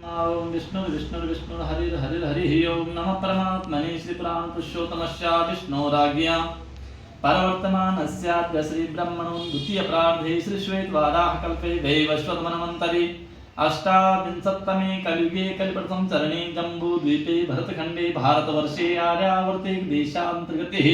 ओम विष्णु विष्णु विष्णु हरिर् हरिर् हरिः ओम नमः परमात्मने श्री पुराण पुरुषोत्तमस्य विष्णोराज्ञा परवर्तमानस्याद्य श्री ब्रह्मणो द्वितीय प्रार्धे श्री श्वेतवाराह कल्पे वैवस्वतमन्वन्तरे अष्टाविंशत्तमे कलियुगे कलिप्रथम चरणे जम्बूद्वीपे भरतखण्डे भारतवर्षे आर्यावर्ते देशान्तर्गते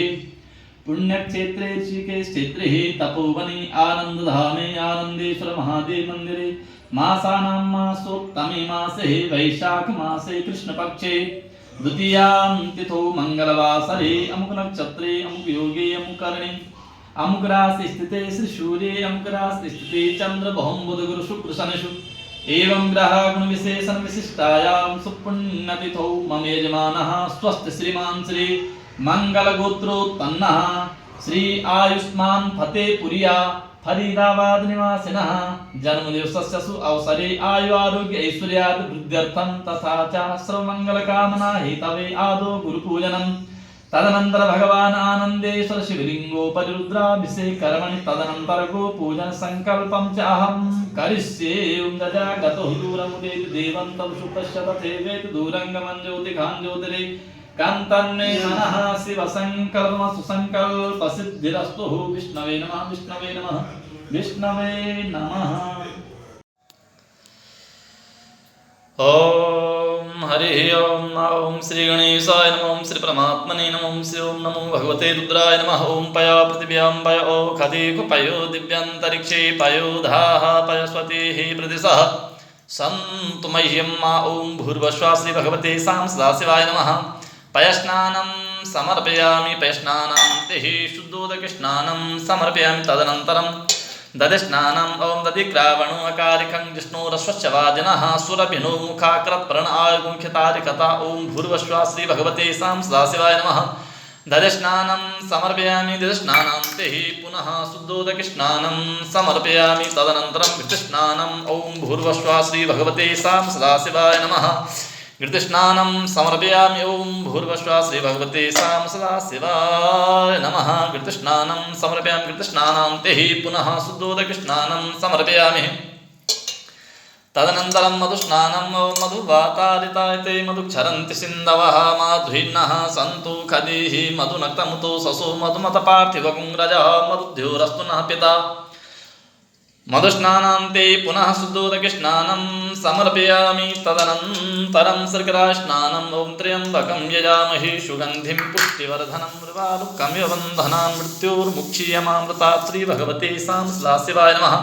पुण्यक्षेत्रे ऋषिकेशक्षेत्रे तपोवने आनन्दधामे आनन्देश्वर महादेव मन्दिरे मासानां मासोत्तमे मासे वैशाख मासे कृष्णपक्षे द्वितीयां तिथौ मंगलवासरे अमुक नक्षत्रे अमुक योगे अमुक कर्णे अमुक राशि स्थिते श्री सूर्ये अमुक राशि स्थिते चंद्र बहुम बुध गुरु शुक्र शनिषु एवं ग्रह गुण विशेषण विशिष्टायां सुपुण्यतिथौ मम यजमानः स्वस्थ श्रीमान श्री मंगल गोत्रोत्पन्नः श्री आयुष्मान फतेपुरिया फरीदाबाद निवासिनः जन्मदिवसस्य सु अवसरे आयु आरोग्य ऐश्वर्यादि वृद्ध्यर्थं तथा च सर्वमंगल कामना हेतवे आदौ गुरुपूजनं तदनंतर भगवान आनंदेश्वर शिवलिंगोपरि रुद्राभिषेक कर्मणि तदनंतर गोपूजन संकल्पं च अहं करिष्ये ओम जजागतो दूरमुदेति देवं तव सुपश्य तथैवेति दूरंगमं ज्योतिखां ज्योतिरे कांतन्ने मनः शिव संकल्प सुसंकल्प सिद्धिरस्तु विष्णवे नमः विष्णवे नमः विष्णवे नमः। ओम हरि ओम ओम श्री गणेशाय नमः ओम श्री परमात्मने नमः ओम श्री ओम नमो भगवते रुद्राय नमः ओम पया पृथिव्यां पयो खदेकु पयो दिव्यान्तरिक्षे पयो धाः पयस्वतीः प्रदिशः सन्तु मह्यं मा ओम भूर्भुवः श्री भगवते सां सदाशिवाय नमः पयस्नानं समर्पयामि पयस्नानान्ते शुद्धोदकस्नानं समर्पयामि तदनन्तरं दधिस्नानम् ॐ दधिक्रावणो अकारिकं जिष्णोरश्वश्चवाजिनः सुरभिनो मुखाकृत्प्रण आयुमुख्यतारिकता ॐ भूर्भुवः श्री भगवते सां सदाशिवाय नमः दधिस्नानं समर्पयामि दधिस्नानान्ते पुनः शुद्धोदकस्नानं समर्पयामि तदनन्तरं घृतस्नानं ॐ भूर्भुवः श्री भगवते सां सदाशिवाय नमः घृतस्नानं समर्पयामि ॐ भूर्भुवः श्री भगवते सां सदाशिवाय नमः घृतस्नानं समर्पयामि घृतस्नानान्ते पुनः शुद्धोदकस्नानं समर्पयामि तदनन्तरं मधुस्नानं मधुवातारितायते मधुक्षरन्ति सिन्धवः माध्वीन्नः सन्तु खदीः मधुनक्तमुतो ससो मधुमतपार्थिवकुङ्ग्रजः मधुद्योरस्तु नः पिता मधुस्नानान्ते पुनः शुद्धोदकस्नानं समर्पयामि तदनन्तरं शर्करास्नानं ॐ त्र्यम्बकं यजामहे सुगन्धिं पुष्टिवर्धनं मृगारुकमिव बन्धनान् मृत्योर्मुक्षीयमामृतात् श्रीभगवते सां सदाशिवाय नमः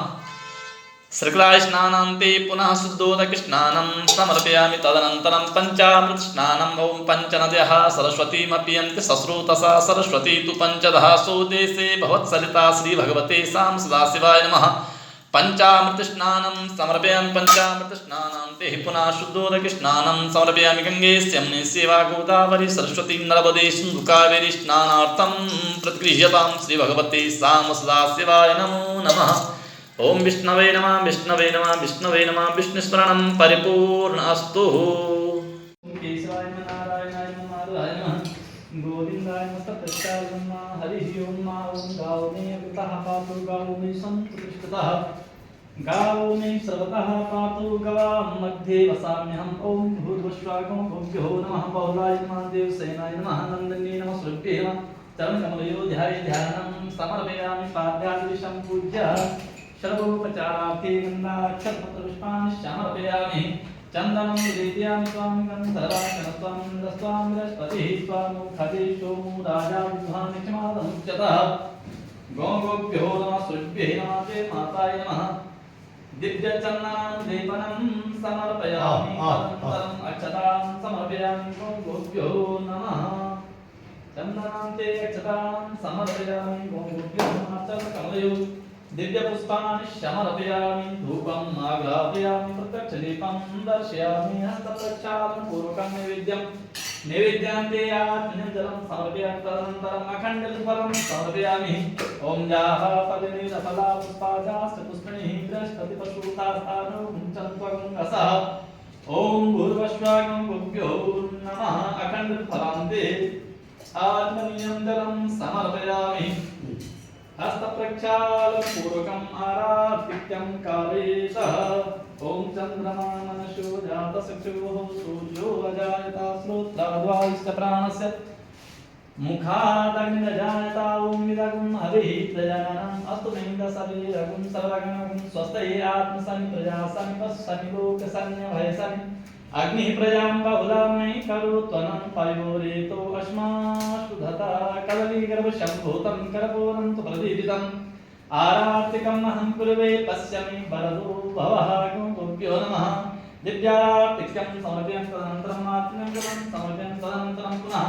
शर्करास्नानान्ते पुनः शुद्धोदकस्नानं समर्पयामि तदनन्तरं पञ्चामृतस्नानं ॐ पञ्चनद्यः सरस्वतीमपीयन्ति सस्रोतसा सरस्वती तु पञ्चदः सोदेशे भवत्सलिता श्रीभगवते सां सदाशिवाय नमः पंचामृतस्नानं समर्पयामि पंचामृतस्नानान्ते पुनः शुद्धोदकस्नानं समर्पयामि गंगे यमुने सेवा गोदावरी सरस्वती नर्मदे सिन्धु कावेरी स्नानार्थं प्रतिगृह्यतां श्री भगवते सां सदाशिवाय नमो नमः। ओम विष्णवे नमः विष्णवे नमः विष्णवे नमः विष्णुस्मरणं परिपूर्णस्तु। केशवाय नमः नारायणाय नमः माधवाय नमः गोविन्दाय नमः नमः हरिः ओम ओम गाओ में पितः पातु गाओ में संतुष्टतः गाओ में सर्वतः पातु गवां मध्ये वसाम्यहम् ओम भूर्भुवः भुभ्यो नमः बहुलाय नमः देवसेनाय नमः नंदिन्ये नमः सुरभ्ये नमः चरणकमलयो ध्यानं समर्पयामि पाद्यादिशं पूज्य सर्वोपचारार्थे गन्धाक्षरपत्रपुष्पाणि समर्पयामि चंदनं विद्यामि त्वां गन्धर्वाङ्गनं त्वां बृहस्पतिः त्वां खदे सोमो राजा विद्वान् क्षमादमुच्यतः गोभ्यो नमः सुभ्ये नमः ते माताय नमः दिव्यचन्दनं लेपनं समर्पयामि तदनन्तरम् अक्षतां समर्पयामि गोभ्यो नमः चन्दनं ते अक्षतां समर्पयामि गोभ्यो नमः चरणकमलयो दिव्य पुष्पाणि समर्पयामि धूपम् आघ्रापयामि प्रत्यक्षदीपं दर्शयामि हस्तप्रक्षालनं पूर्वकं नैवेद्यान्ते आत्मनं जलं समर्पयामि तदनन्तरम् अखण्डफलं समर्पयामि ॐ जाः पदिनीलफला पुष्पाजाश्च पुष्पिणीः बृहस्पतिपशुतास्थानो मुञ्चन्त्वगङ्गसः ॐ भूर्भुवः भुभ्यो नमः अखण्डफलान्ते आत्मनीयं जलं समर्पयामि हस्तप्रक्षालनपूर्वकम् आराधित्यं कालेशः ॐ चन्द्रमा वक्षो जातचक्षुः सूर्यो अजायत श्रोत्रद्वायुश्च प्राणस्य मुखादग्निरजायत ॐ इदगुं हविः प्रजानानाम् अस्तु मेन्दसवीरगुं सर्वगणगुं स्वस्ति आत्मसनि प्रजासनि वत्सनि लोकसन्यभयसनि अग्निः प्रजां बहुलां मयि करोत्वनं पयोरेतो अस्माशुधता कदलीगर्भशम्भूतं करपूरं तु प्रदीपितम् आरार्तिकम् अहं कुर्वे पश्यमि वरदो भवः गुरुभ्यो नमः दिव्यार्तिकं समर्पयं तदनन्तरम् आत्मनं समर्पयं तदनन्तरं पुनः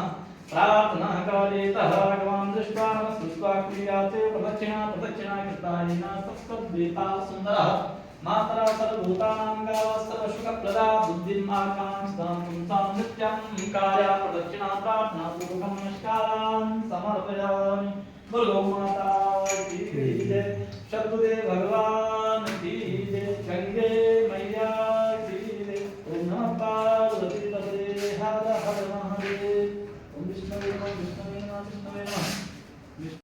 प्रार्थना कालेतः भगवान् दृष्ट्वा नमस्कृत्वा क्रियाते प्रदक्षिणा कृतायेन तत्तद्वीता सुन्दरः मातरा सर्वभूतानां गावः सर्वसुखप्रदा बुद्धिम् आकाङ्क्षां पुंसां नित्यं कार्या प्रदक्षिणा प्रार्थना पूर्वकं नमस्कारान् समर्पयामि। बोलो माता की जय। सद्गुरुदेव भगवान